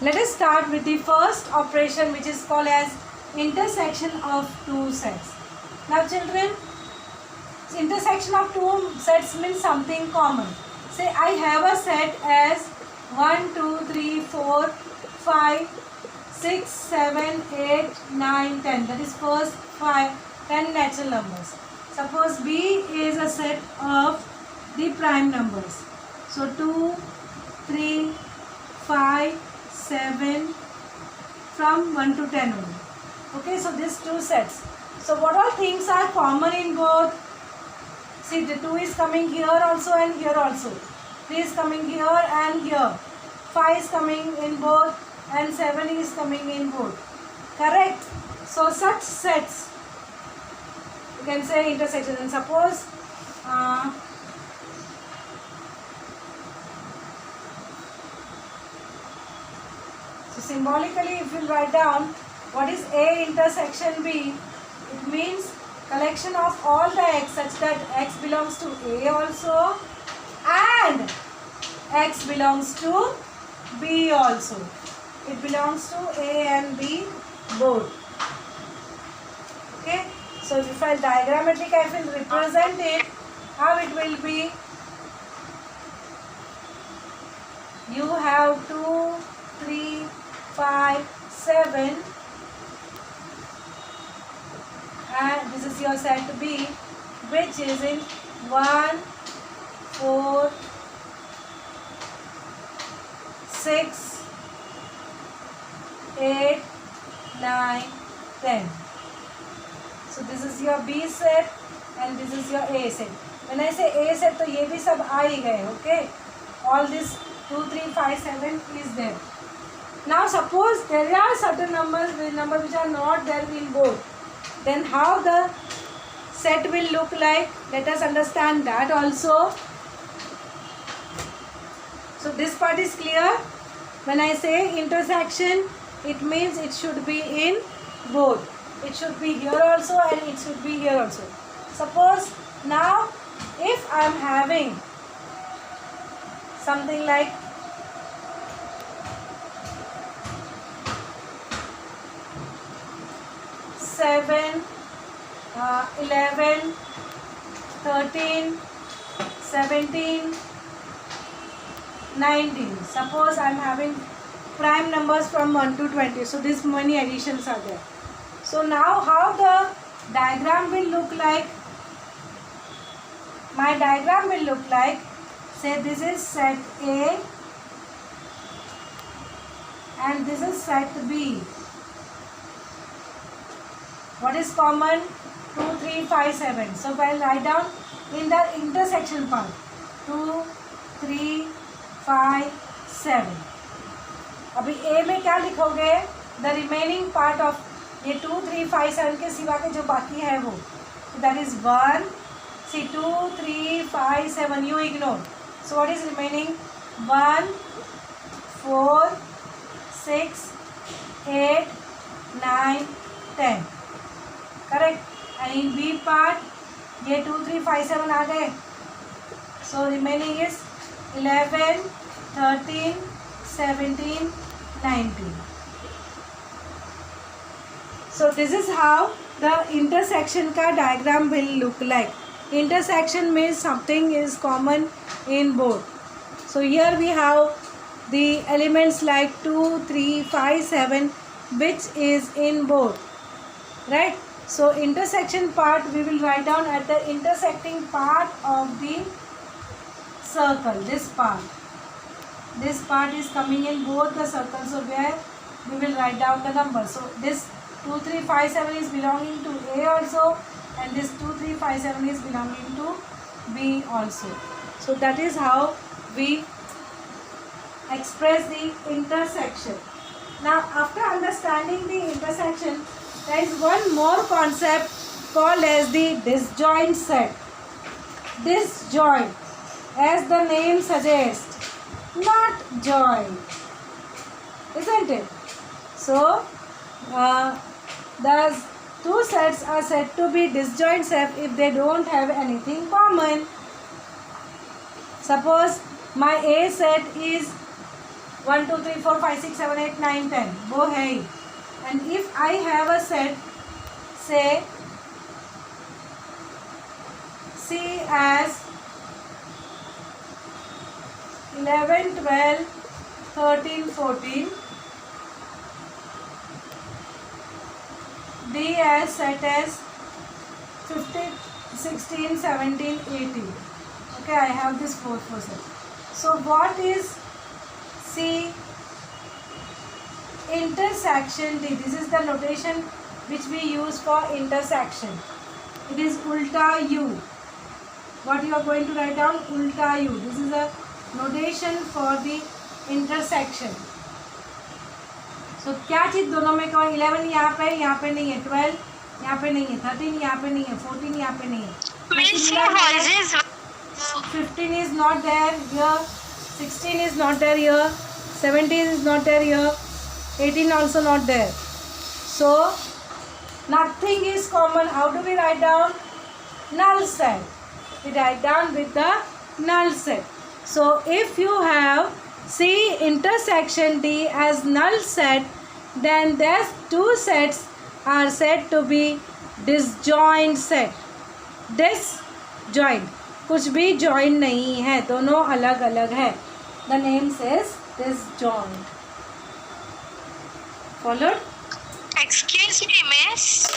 Let us start with the first operation, which is called as intersection of two sets. Now children, intersection of two sets means something common. Say I have a set as 1, 2, 3, 4, 5, 6, 7, 8, 9, 10. That is first 10 natural numbers. Suppose B is a set of the prime numbers. So 2, 3, 5, 7 from 1 to 10 only. Okay, so these two sets. So what all things are common in both? See, the 2 is coming here also and here also. 3 is coming here and here. 5 is coming in both and 7 is coming in both. Correct? So such sets, you can say intersection. And suppose so symbolically, if you write down what is A intersection B, it means collection of all the x such that x belongs to A also and x belongs to B also. It belongs to A and B both. Okay. So if I diagrammatic I will represent it, how it will be? You have 2, 3, 5, 7 and this is your set B, which is in 1, 4, 6, 8, 9, 10. So this is your B set and this is your A set. When I say A set, तो ये भी सब आ ही गए, okay? All this 2, 3, 5, 7 is there. Now suppose there are certain numbers which are not there in both. Then how the set will look like? Let us understand that also. So this part is clear. When I say intersection, it means it should be in both. It should be here also and it should be here also. Suppose now if I am having something like 7, 11, 13, 17, 19. Suppose I am having prime numbers from 1 to 20. So this many additions are there. So now how the diagram will look like? My diagram will look like, say this is set A and this is set B. What is common? 2, 3, 5, 7. So I will write down in the intersection part 2, 3, 5, 7. अभी A में क्या लिखोगे? The remaining part of ये 2, 3, 5, 7 के सिवा के जो बाकी है वो. So that is 1. See 2, 3, 5, 7. You ignore. So what is remaining? 1, 4, 6, 8, 9, 10. Correct? And in B part, ये 2, 3, 5, 7 आ गए. So remaining is 11, 13, 17, 19. So this is how the intersection का diagram will look like. Intersection means something is common in both. So here we have the elements like 2, 3, 5, 7 which is in both. Right? So intersection part we will write down at the intersecting part of the circle. This part is coming in both the circles. So where we will write down the number. So this 2, 3, 5, 7 is belonging to A also and this 2, 3, 5, 7 is belonging to B also. So that is how we express the intersection. Now after understanding the intersection, there is one more concept called as the disjoint set. Disjoint, as the name suggests, not joint, isn't it? So the two sets are said to be disjoint sets if they don't have anything common. Suppose my A set is 1 2 3 4 5 6 7 8 9 10 वो है ही. And if I have a set, say C as 11 12 13 14, D as set as 15 16 17 18. Okay, I have this four set. So what is C intersection D? This is the notation which we use for intersection. It is ulta U. What you are going to write down? Ulta U. This is a notation for the intersection. So क्या चीज़ दोनों में कौन? 11 यहाँ पे नहीं है, 12 यहाँ पे नहीं है, 13 यहाँ पे नहीं है, 14 यहाँ पे नहीं है. 15 is not there here, 16 is not there here, 17 is not there here, 18 also not there. So nothing is common. How do we write down? Null set. We write down with the null set. So if you have C intersection D as null set, then these two sets are said to be disjoint set. Disjoint, कुछ भी join नहीं है, दोनों अलग अलग है. The name says disjoint. Followed? Excuse me, miss.